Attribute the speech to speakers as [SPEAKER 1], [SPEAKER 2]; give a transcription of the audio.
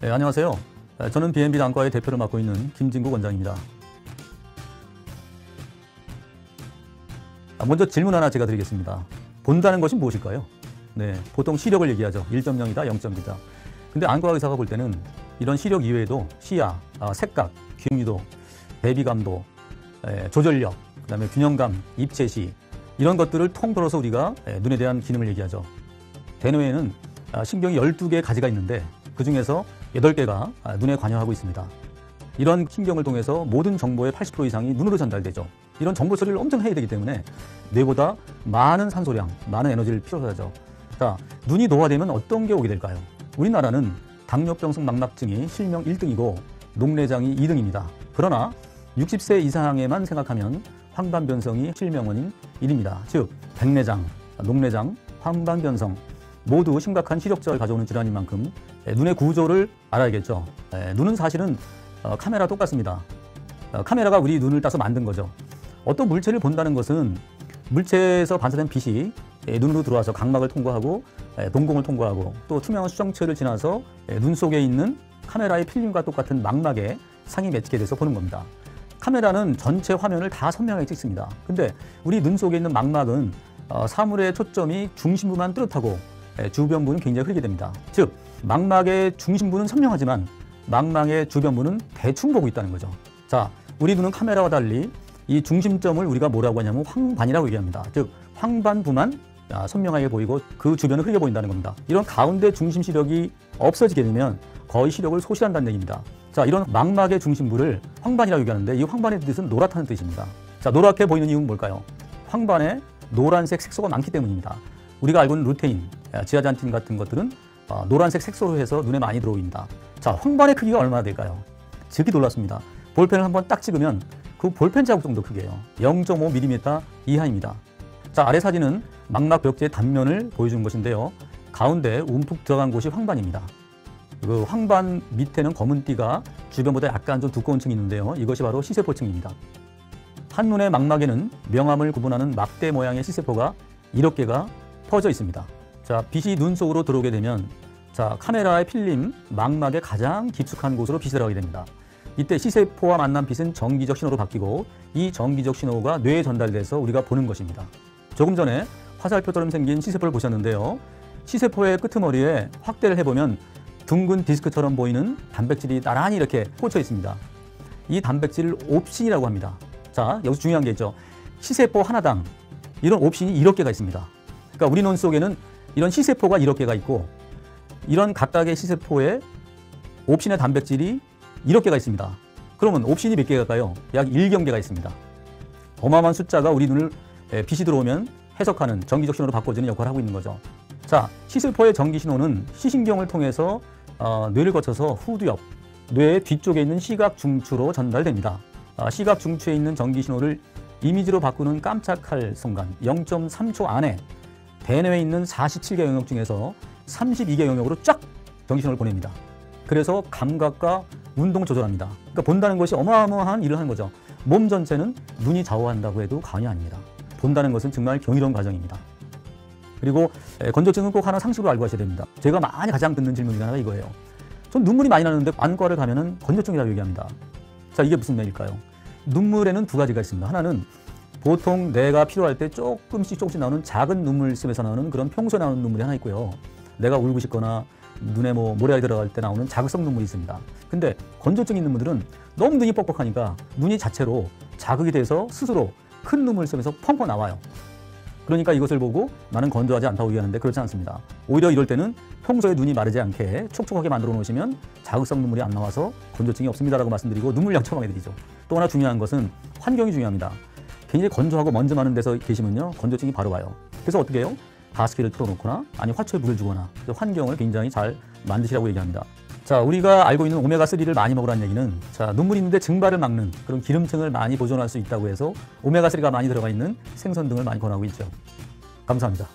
[SPEAKER 1] 네, 안녕하세요. 저는 B&B 안과의 대표를 맡고 있는 김진국 원장입니다. 먼저 질문 하나 제가 드리겠습니다. 본다는 것이 무엇일까요? 네, 보통 시력을 얘기하죠. 1.0이다, 0.2다. 근데 안과 의사가 볼 때는 이런 시력 이외에도 시야, 색각, 귀음유도, 대비감도, 조절력, 그다음에 균형감, 입체시 이런 것들을 통틀어서 우리가 눈에 대한 기능을 얘기하죠. 대뇌에는 신경이 12개의 가지가 있는데 그 중에서 8개가 눈에 관여하고 있습니다. 이런 신경을 통해서 모든 정보의 80% 이상이 눈으로 전달되죠. 이런 정보 처리를 엄청 해야 되기 때문에 뇌보다 많은 산소량, 많은 에너지를 필요로 하죠. 자, 눈이 노화되면 어떤 게 오게 될까요? 우리나라는 당뇨병성 망막증이 실명 1등이고 녹내장이 2등입니다. 그러나 60세 이상에만 생각하면 황반변성이 실명원인 1입니다. 즉, 백내장, 녹내장, 황반변성 모두 심각한 시력저하를 가져오는 질환인 만큼 눈의 구조를 알아야겠죠. 눈은 사실은 카메라 똑같습니다. 카메라가 우리 눈을 따서 만든 거죠. 어떤 물체를 본다는 것은 물체에서 반사된 빛이 눈으로 들어와서 각막을 통과하고 동공을 통과하고 또 투명한 수정체를 지나서 눈 속에 있는 카메라의 필름과 똑같은 망막에 상이 맺게 돼서 보는 겁니다. 카메라는 전체 화면을 다 선명하게 찍습니다. 근데 우리 눈 속에 있는 망막은 사물의 초점이 중심부만 뚜렷하고 주변부는 굉장히 흐리게 됩니다. 즉, 망막의 중심부는 선명하지만 망막의 주변부는 대충 보고 있다는 거죠. 자, 우리 눈은 카메라와 달리 이 중심점을 우리가 뭐라고 하냐면 황반이라고 얘기합니다. 즉, 황반부만 선명하게 보이고 그 주변은 흐리게 보인다는 겁니다. 이런 가운데 중심 시력이 없어지게 되면 거의 시력을 소실한다는 얘기입니다. 자, 이런 망막의 중심부를 황반이라고 얘기하는데 이 황반의 뜻은 노랗다는 뜻입니다. 자, 노랗게 보이는 이유는 뭘까요? 황반에 노란색 색소가 많기 때문입니다. 우리가 알고 있는 루테인, 지아잔틴 같은 것들은 노란색 색소로 해서 눈에 많이 들어옵니다. 자, 황반의 크기가 얼마나 될까요? 즉히 놀랐습니다. 볼펜을 한번 딱 찍으면 그 볼펜 자국 정도 크기예요. 0.5mm 이하입니다. 자, 아래 사진은 망막 벽지의 단면을 보여주는 것인데요. 가운데 움푹 들어간 곳이 황반입니다. 그 황반 밑에는 검은 띠가 주변보다 약간 좀 두꺼운 층이 있는데요. 이것이 바로 시세포층입니다. 한눈의 망막에는 명암을 구분하는 막대 모양의 시세포가 7개가 퍼져 있습니다. 자, 빛이 눈 속으로 들어오게 되면 자, 카메라의 필름 망막의 가장 깊숙한 곳으로 빛이 들어가게 됩니다. 이때 시세포와 만난 빛은 전기적 신호로 바뀌고 이 전기적 신호가 뇌에 전달돼서 우리가 보는 것입니다. 조금 전에 화살표처럼 생긴 시세포를 보셨는데요. 시세포의 끄트머리에 확대를 해보면 둥근 디스크처럼 보이는 단백질이 나란히 이렇게 꽂혀 있습니다. 이 단백질을 옵신이라고 합니다. 자, 여기서 중요한 게 있죠. 시세포 하나당 이런 옵신이 7개가 있습니다. 그러니까 우리 눈 속에는 이런 시세포가 7개가 있고 이런 각각의 시세포에 옵신의 단백질이 7개가 있습니다. 그러면 옵신이 몇 개일까요? 약 1경개가 있습니다. 어마어마한 숫자가 우리 눈을 빛이 들어오면 해석하는 전기적 신호로 바꿔주는 역할을 하고 있는 거죠. 자, 시세포의 전기 신호는 시신경을 통해서 뇌를 거쳐서 후두엽, 뇌의 뒤쪽에 있는 시각 중추로 전달됩니다. 시각 중추에 있는 전기 신호를 이미지로 바꾸는 깜짝할 순간 0.3초 안에 대뇌에 있는 47개 영역 중에서 32개 영역으로 쫙 전기 신호를 보냅니다. 그래서 감각과 운동을 조절합니다. 그러니까 본다는 것이 어마어마한 일을 하는 거죠. 몸 전체는 눈이 좌우한다고 해도 과언이 아닙니다. 본다는 것은 정말 경이로운 과정입니다. 그리고 건조증은 꼭 하나 상식으로 알고 가셔야 됩니다. 제가 가장 듣는 질문 중에 하나가 이거예요. 전 눈물이 많이 나는데 안과를 가면은 건조증이라고 얘기합니다. 자, 이게 무슨 얘기일까요? 눈물에는 두 가지가 있습니다. 하나는 보통 내가 필요할 때 조금씩 나오는 작은 눈물샘에서 나오는 그런 평소에 나오는 눈물이 하나 있고요. 내가 울고 싶거나 눈에 모래알이 들어갈 때 나오는 자극성 눈물이 있습니다. 근데 건조증 있는 분들은 너무 눈이 뻑뻑하니까 눈이 자체로 자극이 돼서 스스로 큰 눈물샘에서 펑펑 나와요. 그러니까 이것을 보고 나는 건조하지 않다고 얘기하는데 그렇지 않습니다. 오히려 이럴 때는 평소에 눈이 마르지 않게 촉촉하게 만들어 놓으시면 자극성 눈물이 안 나와서 건조증이 없습니다라고 말씀드리고 눈물량 처방해 드리죠. 또 하나 중요한 것은 환경이 중요합니다. 굉장히 건조하고 먼지 많은 데서 계시면요, 건조증이 바로 와요. 그래서 어떻게 해요? 가습기를 틀어놓거나 아니 화초에 물을 주거나 환경을 굉장히 잘 만드시라고 얘기합니다. 자, 우리가 알고 있는 오메가3를 많이 먹으라는 얘기는 자, 눈물이 있는데 증발을 막는 그런 기름층을 많이 보존할 수 있다고 해서 오메가3가 많이 들어가 있는 생선 등을 많이 권하고 있죠. 감사합니다.